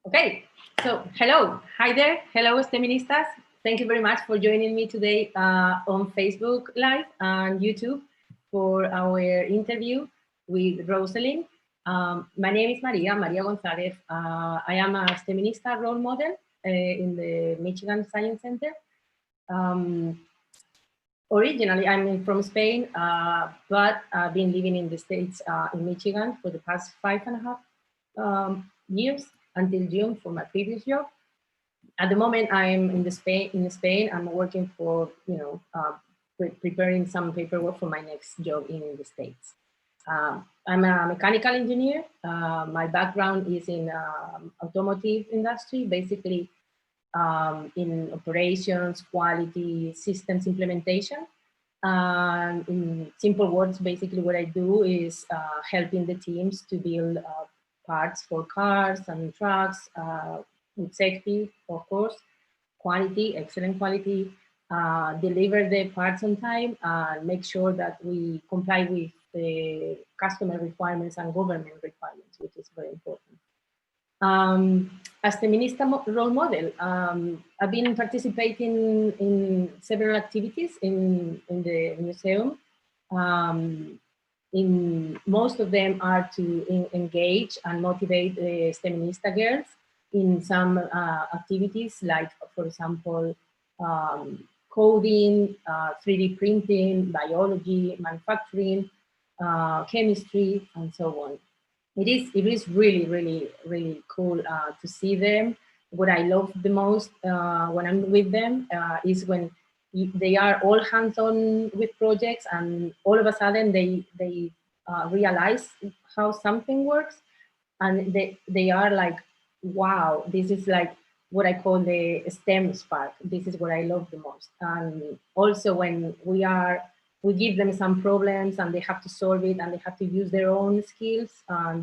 Okay, so hello, hi there, hello STEMinistas. Thank you very much for joining me today on Facebook Live and YouTube for our interview with Roselin. My name is Maria Gonzalez. I am a STEMinista role model in the Michigan Science Center. Originally, I'm from Spain, but I've been living in the States in Michigan for the past 5.5 years until June for my previous job. At the moment, I'm in Spain. I'm working for preparing some paperwork for my next job in the States. I'm a mechanical engineer. My background is in automotive industry, basically in operations, quality, systems implementation. In simple words, basically what I do is helping the teams to build parts for cars and trucks, with safety, of course, quality, excellent quality, deliver the parts on time, and make sure that we comply with the customer requirements and government requirements, which is very important. As feminista role model, I've been participating in several activities in the museum. In most of them are to engage and motivate the STEMinista girls in some activities, like, for example, coding, 3D printing, biology, manufacturing, chemistry, and so on. It is really cool to see them. What I love the most when I'm with them is when they are all hands-on with projects, and all of a sudden they realize how something works, and they are like, wow, this is like what I call the STEM spark. This is what I love the most. And also when we give them some problems and they have to solve it, and they have to use their own skills,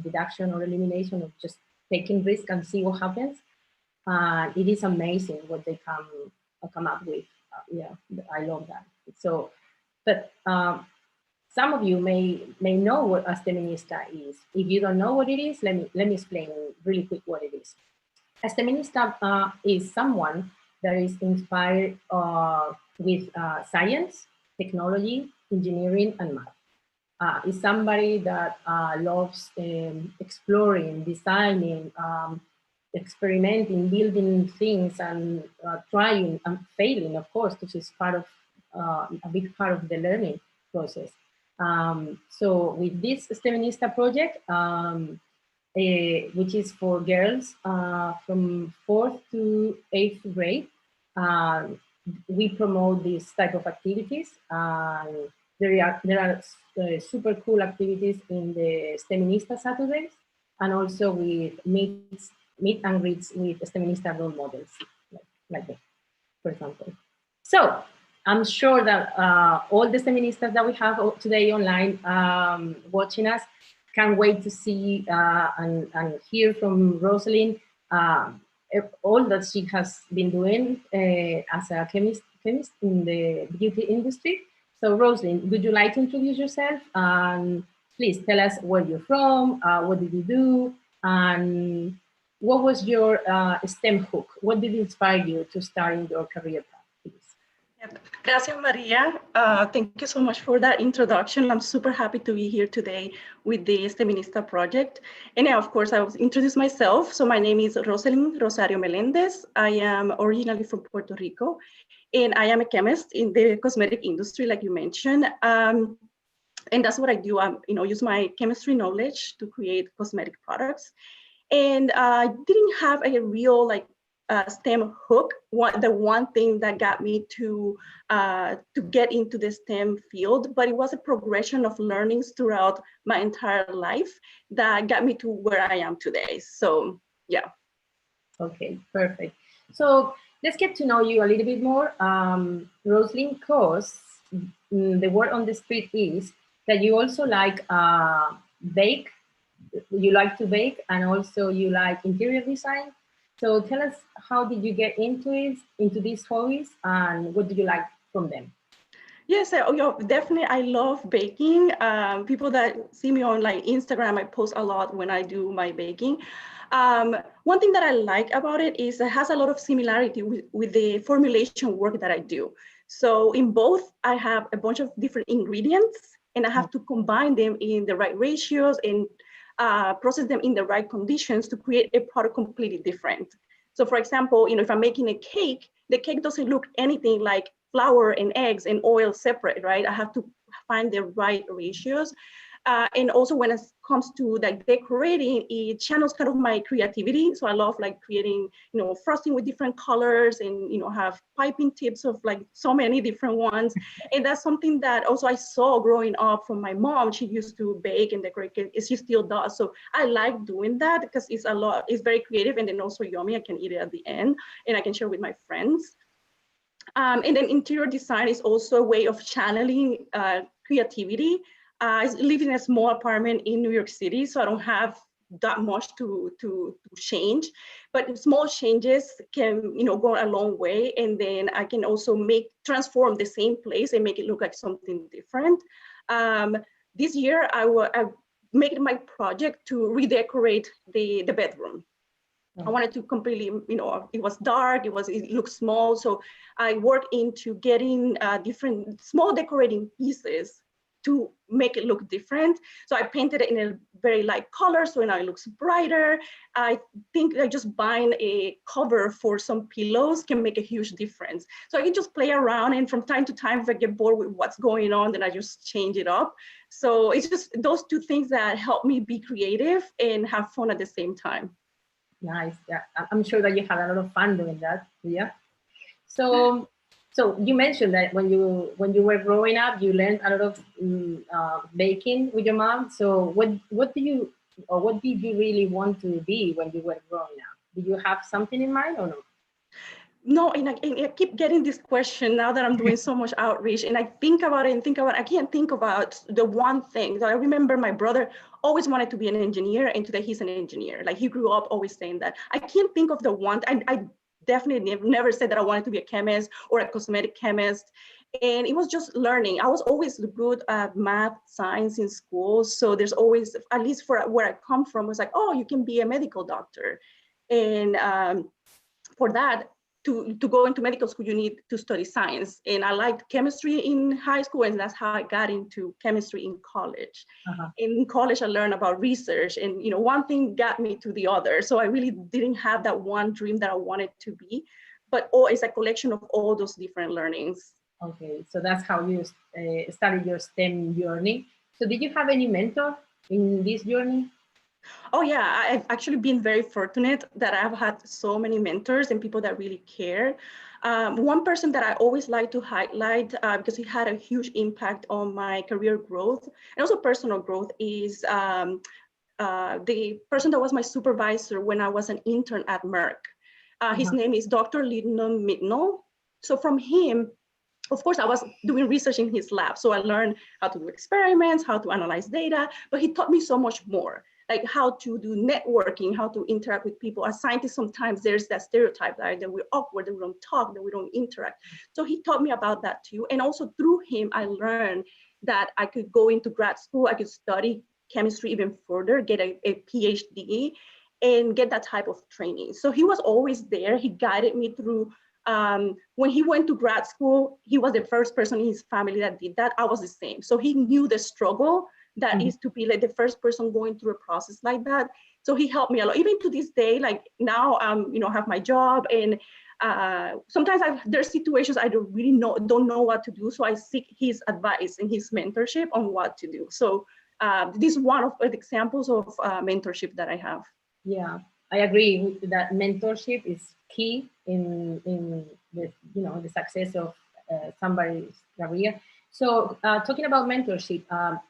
deduction or elimination, of just taking risk and see what happens. It is amazing what they come up with. Yeah, I love that. So, but some of you may know what a STEMinista is. If you don't know what it is, let me explain really quick what it is. A STEMinista is someone that is inspired with science, technology, engineering, and math. Is somebody that loves exploring, designing, experimenting, building things, and trying and failing, of course, which is part of a big part of the learning process. So with this STEMinista project, which is for girls from 4th to 8th grade, we promote this type of activities. There are super cool activities in the STEMinista Saturdays, and also with meet and greets with STEMinista role models, like that, for example. So I'm sure that all the STEMinistas that we have today online watching us can't wait to see and hear from Roselin all that she has been doing as a chemist in the beauty industry. So Roselin, would you like to introduce yourself? Please tell us where you're from, what did you do, and what was your STEM hook? What did inspire you to start in your career path, please? Gracias, Maria. Thank you so much for that introduction. I'm super happy to be here today with the STEMinista project. And of course, I will introduce myself. So my name is Roselin Rosario Melendez. I am originally from Puerto Rico, and I am a chemist in the cosmetic industry, like you mentioned. And that's what I do. I use my chemistry knowledge to create cosmetic products. And I didn't have a real STEM hook. The one thing that got me to get into the STEM field, but it was a progression of learnings throughout my entire life that got me to where I am today. So yeah. Okay, perfect. So let's get to know you a little bit more. Roselin, because the word on the street is that you also like bake. You like to bake, and also you like interior design. So tell us, how did you get into these hobbies, and what do you like from them? Yes, definitely. I love baking. People that see me on Instagram, I post a lot when I do my baking. One thing that I like about it is it has a lot of similarity with the formulation work that I do. So in both, I have a bunch of different ingredients and I have to combine them in the right ratios and process them in the right conditions to create a product completely different. So for example, if I'm making a cake, the cake doesn't look anything like flour and eggs and oil separate, right? I have to find the right ratios. And also when it comes to like decorating, it channels kind of my creativity. So I love like creating, frosting with different colors and, have piping tips of like so many different ones. And that's something that also I saw growing up from my mom. She used to bake and decorate, she still does. So I like doing that because it's very creative and then also yummy. I can eat it at the end and I can share with my friends. And then interior design is also a way of channeling creativity. I live in a small apartment in New York City, so I don't have that much to change, but small changes can go a long way. And then I can also transform the same place and make it look like something different. This year I made my project to redecorate the bedroom. I wanted to completely, it was dark, it looked small. So I worked into getting different small decorating pieces to make it look different. So I painted it in a very light color, so now it looks brighter. I think like just buying a cover for some pillows can make a huge difference. So I can just play around, and from time to time, if I get bored with what's going on, then I just change it up. So it's just those two things that help me be creative and have fun at the same time. Nice. Yeah, I'm sure that you had a lot of fun doing that. Yeah. So you mentioned that when you were growing up, you learned a lot of baking with your mom. So what did you really want to be when you were growing up? Did you have something in mind or no? No, and I keep getting this question now that I'm doing so much outreach, and I think about it and think about it. I can't think about the one thing. So I remember my brother always wanted to be an engineer, and today he's an engineer. Like he grew up always saying that. I can't think of the one. I definitely never said that I wanted to be a chemist or a cosmetic chemist. And it was just learning. I was always good at math, science in school. So there's always, at least for where I come from, it was like, oh, you can be a medical doctor. And for that, to go into medical school, you need to study science. And I liked chemistry in high school, and that's how I got into chemistry in college. In college, I learned about research, and one thing got me to the other. So I really didn't have that one dream that I wanted to be, but it's a collection of all those different learnings. Okay, so that's how you started your STEM journey. So did you have any mentor in this journey? Oh yeah, I've actually been very fortunate that I've had so many mentors and people that really care. One person that I always like to highlight because he had a huge impact on my career growth and also personal growth is the person that was my supervisor when I was an intern at Merck. His name is Dr. Lyndon Mitnell. So from him, of course, I was doing research in his lab. So I learned how to do experiments, how to analyze data, but he taught me so much more. Like how to do networking, how to interact with people. As scientists, sometimes there's that stereotype that we're awkward, that we don't talk, that we don't interact. So he taught me about that too. And also through him, I learned that I could go into grad school, I could study chemistry even further, get a PhD, and get that type of training. So he was always there. He guided me through. When he went to grad school, he was the first person in his family that did that. I was the same. So he knew the struggle that is to be like the first person going through a process like that. So he helped me a lot. Even to this day, like now, have my job, and sometimes there's situations I don't really don't know what to do. So I seek his advice and his mentorship on what to do. So this is one of the examples of mentorship that I have. Yeah, I agree that mentorship is key in the the success of somebody's career. So talking about mentorship,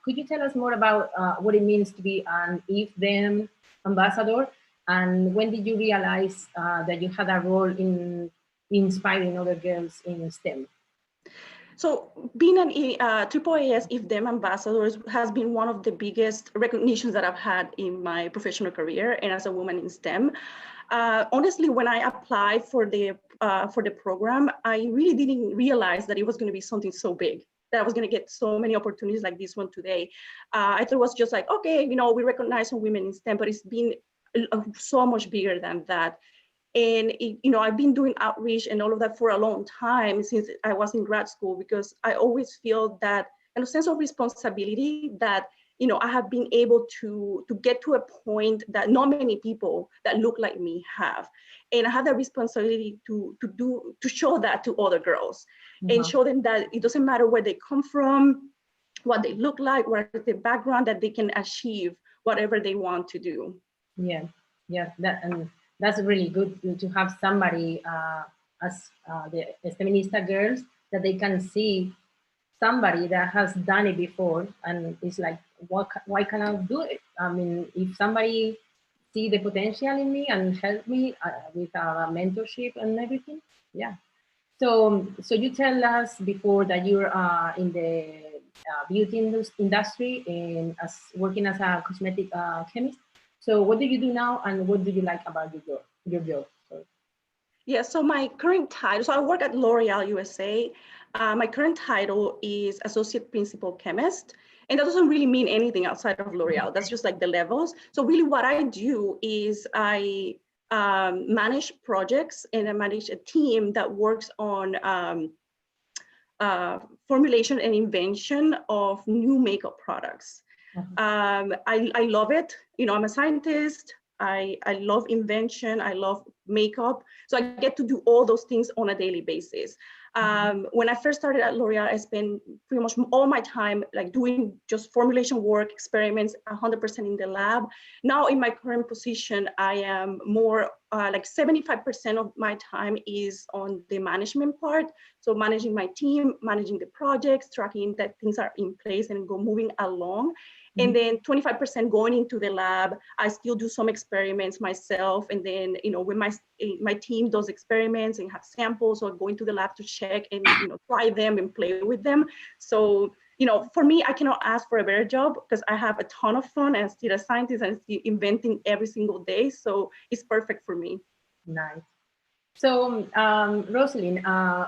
could you tell us more about what it means to be an if-then ambassador, and when did you realize that you had a role in inspiring other girls in STEM? So being an AAAS if-then ambassador has been one of the biggest recognitions that I've had in my professional career and as a woman in STEM. Honestly, when I applied for the program, I really didn't realize that it was going to be something so big, that I was going to get so many opportunities like this one today. I thought it was just like, okay, we recognize some women in STEM, but it's been so much bigger than that. And I've been doing outreach and all of that for a long time since I was in grad school, because I always feel that a sense of responsibility that I have been able to get to a point that not many people that look like me have, and I have the responsibility to show that to other girls, and show them that it doesn't matter where they come from, what they look like, what is their background, that they can achieve whatever they want to do. Yeah, that's really good to have somebody as the STEMinista girls, that they can see somebody that has done it before, and it's like, why can't I do it? I mean, if somebody see the potential in me and help me with mentorship and everything, yeah. So you tell us before that you're in the beauty industry and working as a cosmetic chemist. So what do you do now, and what do you like about your job? Sorry. Yeah, so my current title, so I work at L'Oreal USA. My current title is Associate Principal Chemist, and that doesn't really mean anything outside of L'Oreal. That's just like the levels. So really what I do is I manage projects, and I manage a team that works on formulation and invention of new makeup products. I love it. I'm a scientist. I love invention. I love makeup. So I get to do all those things on a daily basis. When I first started at L'Oreal, I spent pretty much all my time like doing just formulation work, experiments, 100% in the lab. Now in my current position, I am more like 75% of my time is on the management part. So managing my team, managing the projects, tracking that things are in place and moving along. And then 25% going into the lab. I still do some experiments myself. And then, when my team does experiments and have samples, so I go into the lab to check and, try them and play with them. So, for me, I cannot ask for a better job, because I have a ton of fun, and I'm still a scientist and still inventing every single day. So it's perfect for me. Nice. So, Roselin,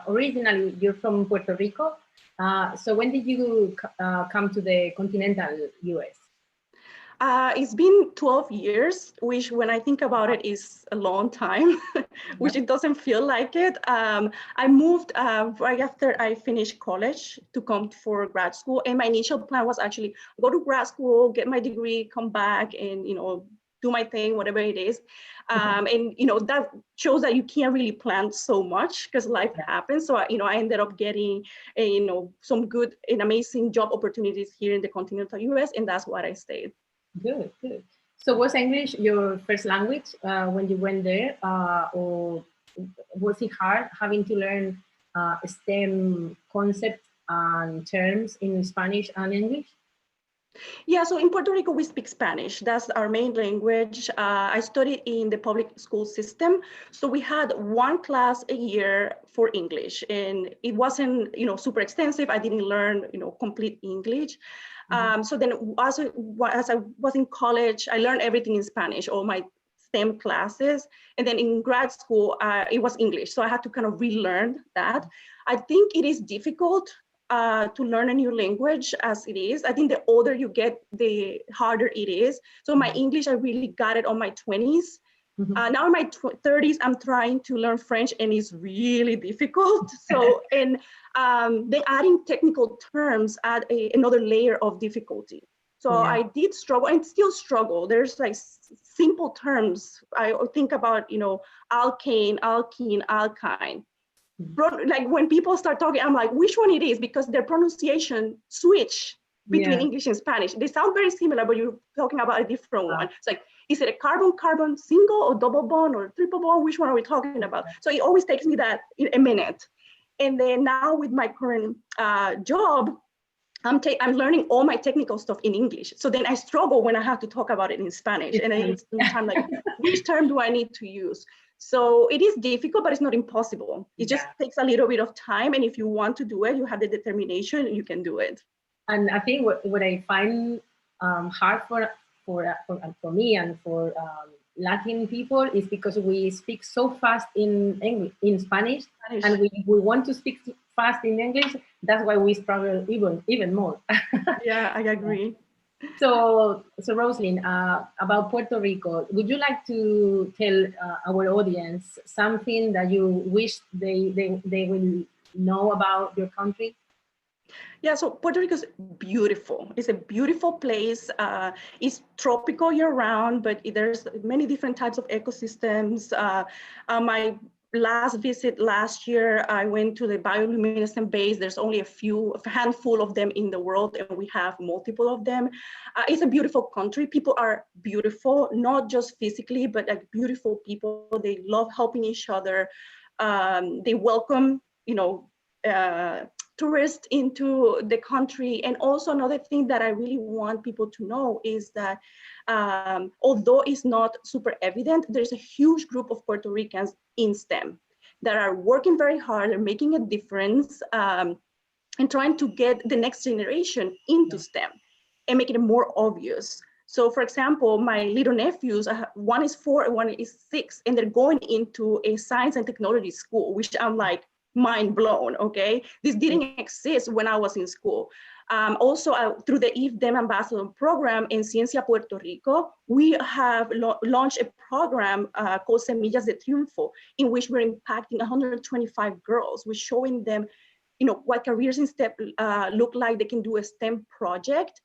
originally you're from Puerto Rico. So when did you come to the continental US? It's been 12 years, which when I think about it is a long time, which it doesn't feel like it. I moved right after I finished college to come for grad school. And my initial plan was actually go to grad school, get my degree, come back and, do my thing, whatever it is. And, that shows that you can't really plan so much because life happens. So, I ended up getting, some good and amazing job opportunities here in the continental US, and that's why I stayed. Good, good. So was English your first language when you went there, or was it hard having to learn STEM concepts and terms in Spanish and English? Yeah, so in Puerto Rico, we speak Spanish. That's our main language. I studied in the public school system. So we had one class a year for English, and it wasn't, super extensive. I didn't learn, complete English. So then as I was in college, I learned everything in Spanish, all my STEM classes. And then in grad school, it was English. So I had to kind of relearn that. I think it is difficult to learn a new language as it is. I think the older you get, the harder it is. So my English, I really got it on my 20s. Now in my 30s, I'm trying to learn French, and it's really difficult. So, and then adding technical terms add another layer of difficulty. So I did struggle and still struggle. There's like simple terms. I think about, alkane, alkene, alkyne. Like when people start talking, I'm like, which one it is? Because their pronunciation switch between English and Spanish. They sound very similar, but you're talking about a different one. It's like, is it a carbon-carbon single or double bond or triple bond? Which one are we talking about? So it always takes me that in a minute. And then now with my current job, I'm learning all my technical stuff in English. So then I struggle when I have to talk about it in Spanish. And then I'm like, which term do I need to use? So it is difficult, but it's not impossible. It just takes a little bit of time. And if you want to do it, you have the determination, you can do it. And I think what I find hard for me and for Latin people is because we speak so fast in Spanish, and we want to speak fast in English. That's why we struggle even more. Yeah, I agree. So Roselin, about Puerto Rico, would you like to tell our audience something that you wish they will know about your country? Yeah, so Puerto Rico is beautiful. It's a beautiful place. It's tropical year round, but there's many different types of ecosystems. My last visit last year, I went to the bioluminescent bays. There's only a handful of them in the world, and we have multiple of them. It's a beautiful country. People are beautiful, not just physically, but like beautiful people. They love helping each other. They welcome, tourists into the country. And also another thing that I really want people to know is that although it's not super evident, there's a huge group of Puerto Ricans in STEM that are working very hard, they're making a difference, and trying to get the next generation into STEM and make it more obvious. So for example, my little nephews, one is 4 and one is 6, and they're going into a science and technology school, which I'm like, mind blown, okay? This didn't exist when I was in school. Also, through the IFDEM Ambassador Program in Ciencia Puerto Rico, we have launched a program called Semillas de Triunfo, in which we're impacting 125 girls. We're showing them, what careers in STEM look like. They can do a STEM project.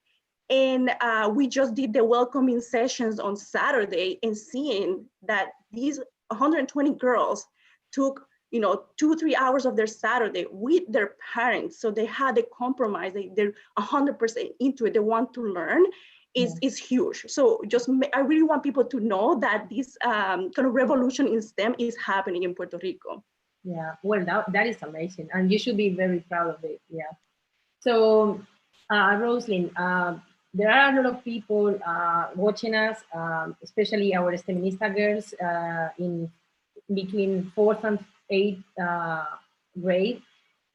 And we just did the welcoming sessions on Saturday, and seeing that these 120 girls took 2-3 hours of their Saturday with their parents. So they had a compromise. They're 100% into it. They want to learn. Is huge. So I really want people to know that this kind of revolution in STEM is happening in Puerto Rico. Yeah, well, that is amazing, and you should be very proud of it. Yeah. So, Roselin, there are a lot of people watching us, especially our STEMinista girls in between 4th and 8th grade,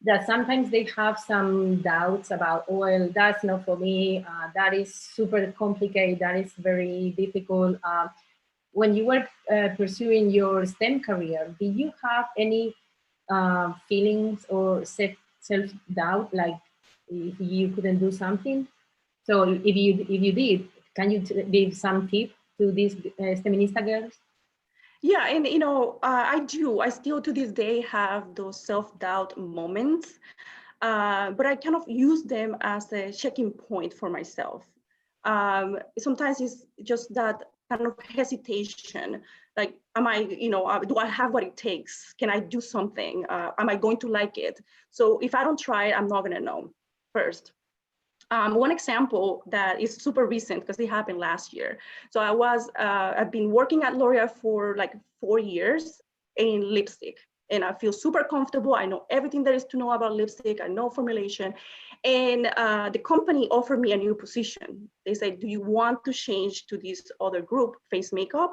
that sometimes they have some doubts about, well, that's not for me, that is super complicated, that is very difficult. When you were pursuing your STEM career, did you have any feelings or self-doubt, like if you couldn't do something? So if you did, can you give some tip to these STEMinista girls? Yeah, and I do. I still to this day have those self-doubt moments, but I kind of use them as a checking point for myself. Sometimes it's just that kind of hesitation, like, am I, do I have what it takes? Can I do something? Am I going to like it? So if I don't try it, I'm not gonna know first. One example that is super recent, because it happened last year. So I've been working at L'Oreal for like 4 years in lipstick, and I feel super comfortable. I know everything there is to know about lipstick. I know formulation. And the company offered me a new position. They said, do you want to change to this other group, face makeup,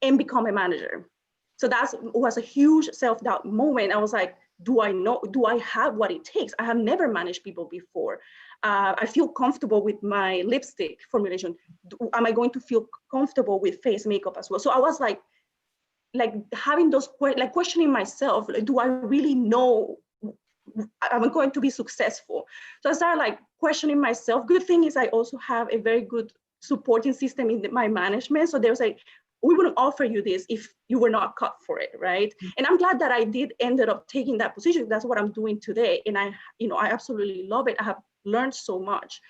and become a manager? So that was a huge self-doubt moment. I was like, do I have what it takes? I have never managed people before. I feel comfortable with my lipstick formulation. Am I going to feel comfortable with face makeup as well? So I was like having those, like questioning myself, like, do I really know I'm going to be successful? So I started like questioning myself. Good thing is I also have a very good supporting system in my management. So there's like, we wouldn't offer you this if you were not cut for it, right? And I'm glad that I ended up taking that position. That's what I'm doing today. And I absolutely love it. I have learned so much.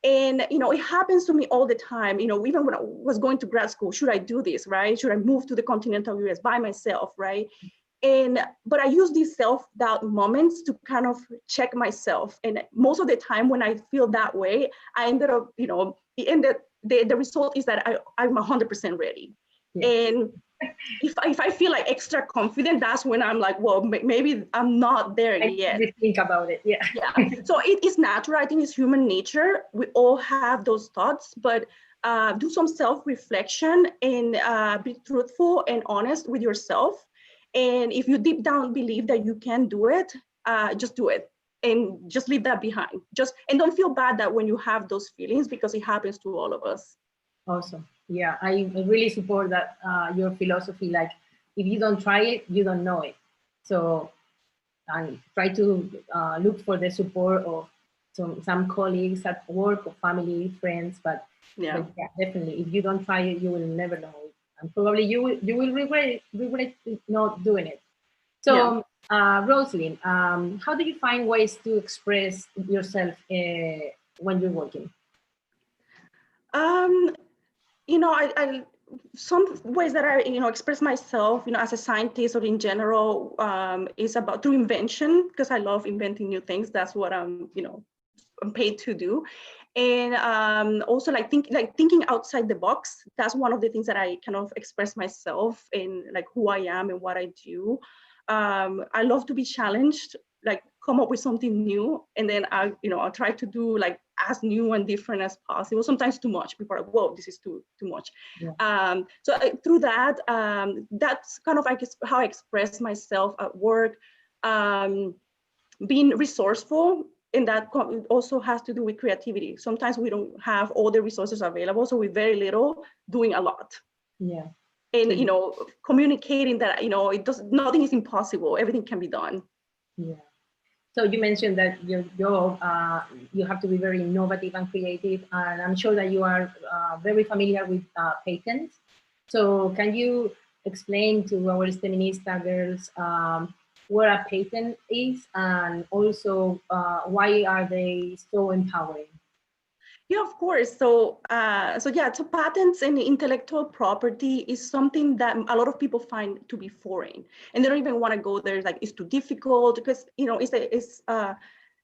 And, it happens to me all the time, even when I was going to grad school, should I do this, right? Should I move to the continental US by myself, right? But I use these self-doubt moments to kind of check myself. And most of the time when I feel that way, I ended up, the result is that I'm 100% ready. Yeah. And if I feel like extra confident, that's when I'm like, well, maybe I'm not there yet. Think about it, yeah. So it is natural. I think it's human nature. We all have those thoughts, but do some self-reflection and be truthful and honest with yourself. And if you deep down believe that you can do it, just do it. And just leave that behind. And don't feel bad that when you have those feelings, because it happens to all of us. Awesome. Yeah, I really support that, your philosophy. Like, if you don't try it, you don't know it. So try to look for the support of some colleagues at work or family, friends, but Yeah. yeah, definitely, if you don't try it, you will never know it. And probably you will regret not doing it. So, Roselin, how do you find ways to express yourself when you're working? I some ways that I express myself as a scientist or in general is about through invention, because I love inventing new things. That's what I'm paid to do. And also thinking outside the box. That's one of the things that I kind of express myself in, like who I am and what I do. I love to be challenged, like come up with something new, and then I'll try to do like as new and different as possible. Sometimes too much. People are like, whoa, this is too much. Yeah. Through that, that's kind of how I express myself at work. Being resourceful, and that also has to do with creativity. Sometimes we don't have all the resources available, so with very little, doing a lot. Yeah. And communicating that nothing is impossible, everything can be done. Yeah. So you mentioned that your job, you have to be very innovative and creative, and I'm sure that you are very familiar with patents. So can you explain to our STEMinista girls what a patent is, and also why are they so empowering? Yeah, of course. So patents and intellectual property is something that a lot of people find to be foreign, and they don't even want to go there. Like, it's too difficult because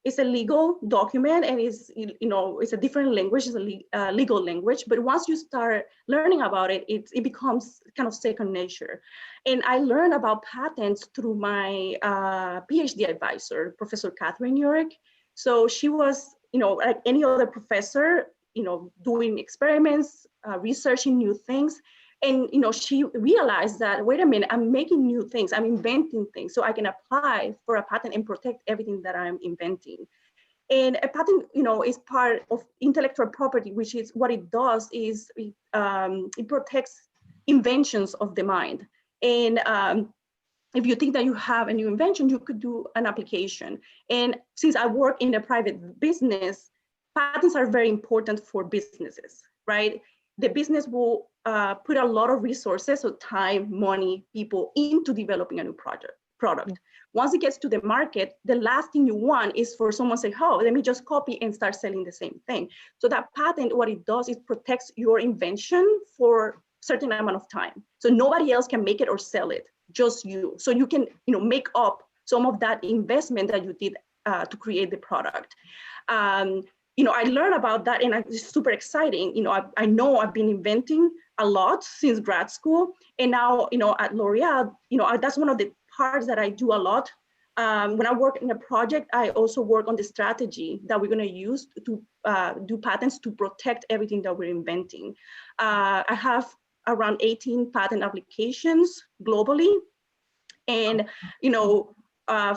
it's a legal document, and it's a different language. It's a legal language. But once you start learning about it, it becomes kind of second nature. And I learned about patents through my PhD advisor, Professor Catherine Yorick. So she was, like any other professor, doing experiments, researching new things. And, she realized that, wait a minute, I'm making new things, I'm inventing things, so I can apply for a patent and protect everything that I'm inventing. And a patent, is part of intellectual property, which is what it does is it protects inventions of the mind. And if you think that you have a new invention, you could do an application. And since I work in a private business, patents are very important for businesses, right? The business will put a lot of resources, so time, money, people, into developing a new product. Yeah. Once it gets to the market, the last thing you want is for someone to say, oh, let me just copy and start selling the same thing. So that patent, what it does is protects your invention for a certain amount of time. So nobody else can make it or sell it, just you. So you can, make up some of that investment that you did to create the product. I learned about that, and it's super exciting. I know I've been inventing a lot since grad school, and now, at L'Oreal, that's one of the parts that I do a lot. When I work in a project, I also work on the strategy that we're going to use to do patents to protect everything that we're inventing. I have around 18 patent applications globally. And,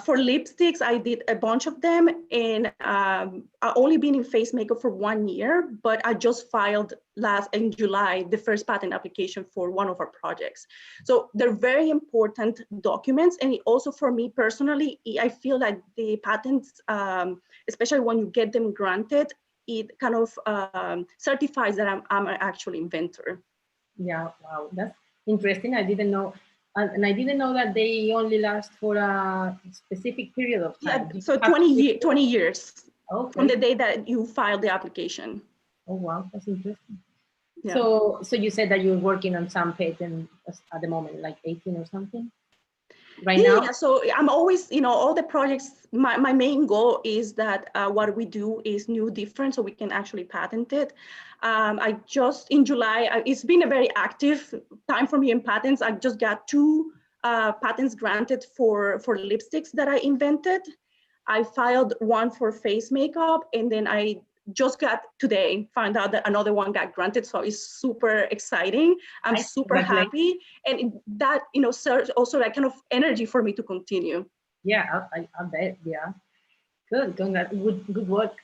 for lipsticks, I did a bunch of them, and I've only been in face makeup for 1 year, but I just filed in July, the first patent application for one of our projects. So they're very important documents. And also for me personally, I feel like the patents, especially when you get them granted, it kind of certifies that I'm an actual inventor. Yeah, wow, that's interesting. I didn't know. And I didn't know that they only last for a specific period of time. Yeah, so 20 years okay. From the day that you filed the application. Oh, wow, that's interesting. Yeah. So you said that you're working on some patent at the moment, like 18 or something? Right now? Yeah, so I'm always, all the projects, my main goal is that what we do is new, different, so we can actually patent it. I just, in July, it's been a very active time for me in patents. I just got 2 patents granted for lipsticks that I invented. I filed one for face makeup, and then I just got today, found out that another one got granted. So it's super exciting. I'm super happy. And that, serves also like kind of energy for me to continue. Yeah, I bet, yeah. Good work.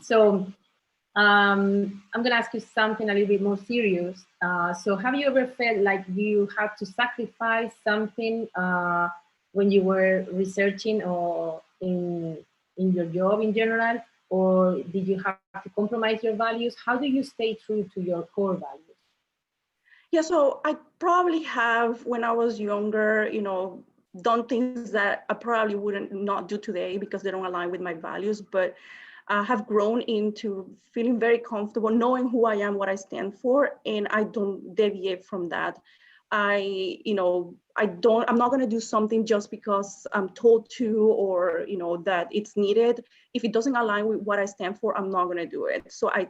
So I'm gonna ask you something a little bit more serious. So have you ever felt like you had to sacrifice something when you were researching or in your job in general? or did you have to compromise your values? How do you stay true to your core values? Yeah, so I probably have, when I was younger, done things that I probably wouldn't not do today because they don't align with my values, but I have grown into feeling very comfortable, knowing who I am, what I stand for, and I don't deviate from that. I'm not going to do something just because I'm told to, or, that it's needed. If it doesn't align with what I stand for, I'm not going to do it. So I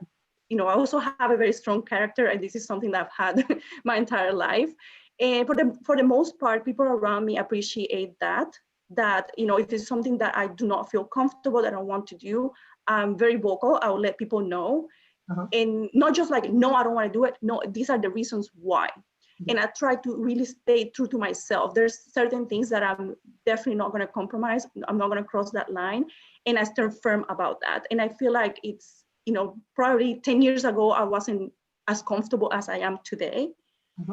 also have a very strong character, and this is something that I've had my entire life. And for the most part, people around me appreciate that, if it's something that I do not feel comfortable, that I want to do, I'm very vocal. I'll let people know. And not just like, no, I don't want to do it. No, these are the reasons why. And I try to really stay true to myself. There's certain things that I'm definitely not going to compromise. I'm not going to cross that line. And I stand firm about that. And I feel like it's, probably 10 years ago, I wasn't as comfortable as I am today.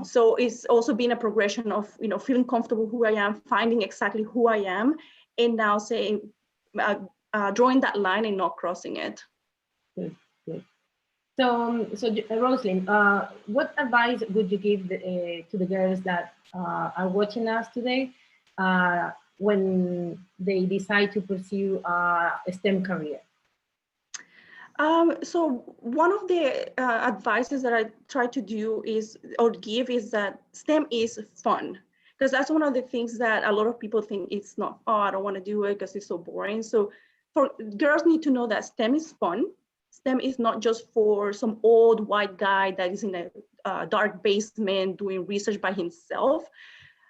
So it's also been a progression of, feeling comfortable who I am, finding exactly who I am, and now saying, drawing that line and not crossing it. Good, good. So Roselin, what advice would you give to the girls that are watching us today when they decide to pursue a STEM career? So one of the advices that I try to do is that STEM is fun, because that's one of the things that a lot of people think it's not. Oh, I don't want to do it because it's so boring. So girls need to know that STEM is fun. STEM is not just for some old white guy that is in a dark basement doing research by himself.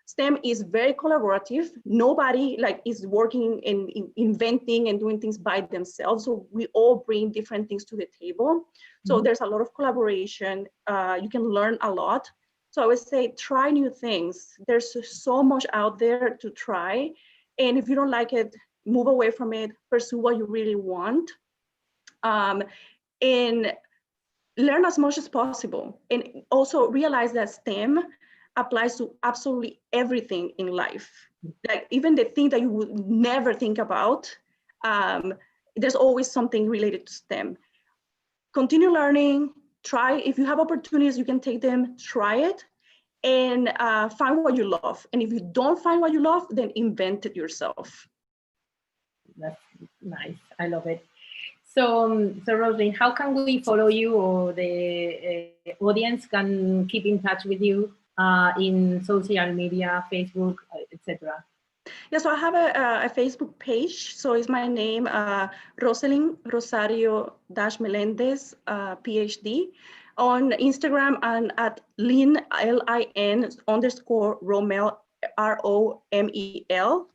STEM is very collaborative. Nobody is working and inventing and doing things by themselves. So we all bring different things to the table. So there's a lot of collaboration. You can learn a lot. So I would say, try new things. There's so much out there to try. And if you don't like it, move away from it, pursue what you really want. And learn as much as possible. And also realize that STEM applies to absolutely everything in life. Like even the thing that you would never think about, there's always something related to STEM. Continue learning, try. If you have opportunities, you can take them, try it, and find what you love. And if you don't find what you love, then invent it yourself. That's nice. I love it. So Roselin, how can we follow you, or the audience can keep in touch with you in social media, Facebook, etc.? Yeah, so I have a Facebook page. So it's my name, Roselin Rosario Melendez, PhD. On Instagram, and at Lin, _Romel, ROMEL.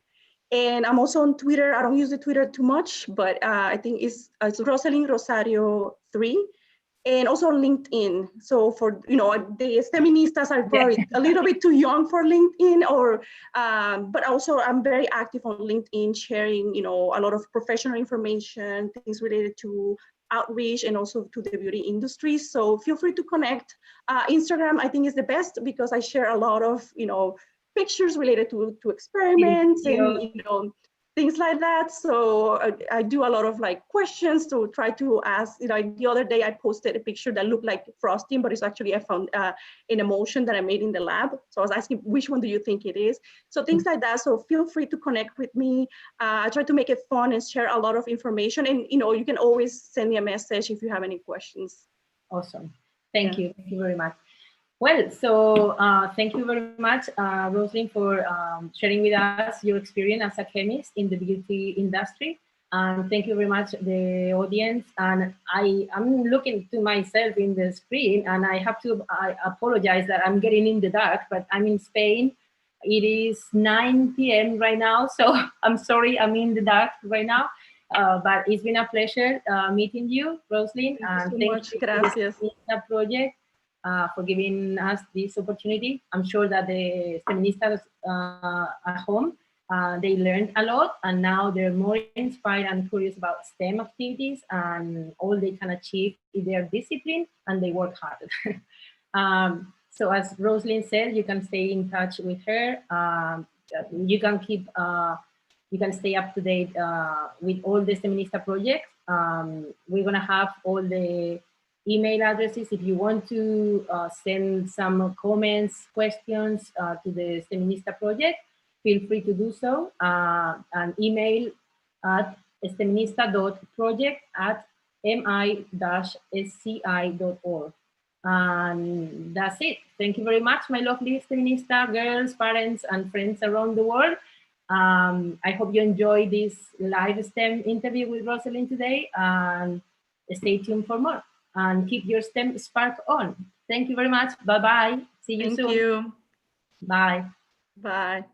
And I'm also on Twitter. I don't use the Twitter too much, but I think it's Roselin Rosario 3. And also on LinkedIn. So for, the STEMinistas are probably a little bit too young for LinkedIn, but also I'm very active on LinkedIn, sharing, a lot of professional information, things related to outreach and also to the beauty industry. So feel free to connect. Instagram, I think, is the best because I share a lot of, pictures related to experiments and, things like that. So I do a lot of questions to try to ask. The other day I posted a picture that looked like frosting, but it's actually I found an emulsion that I made in the lab. So I was asking, which one do you think it is? So things like that. So feel free to connect with me. I try to make it fun and share a lot of information. And you can always send me a message if you have any questions. Awesome. Thank you. Thank you very much. Well, so thank you very much, Roselin, for sharing with us your experience as a chemist in the beauty industry. And thank you very much, the audience. And I'm looking to myself in the screen, and I apologize that I'm getting in the dark, but I'm in Spain. It is 9 p.m. right now, so I'm sorry I'm in the dark right now. But it's been a pleasure meeting you, Roselin. Thank you so much. Gracias. The project. For giving us this opportunity. I'm sure that the STEMinistas at home, they learned a lot, and now they're more inspired and curious about STEM activities and all they can achieve in their discipline, and they work hard. So as Roselin said, you can stay in touch with her. You can stay up to date with all the STEMinista projects. We're going to have all the email addresses. If you want to send some comments, questions to the STEMinista project, feel free to do so. And email at steminista.project@mi-sci.org. And that's it. Thank you very much, my lovely STEMinista girls, parents, and friends around the world. I hope you enjoyed this live STEM interview with Roselin today, and stay tuned for more. And keep your STEM spark on. Thank you very much. Bye-bye. See you soon. Thank you. Bye. Bye.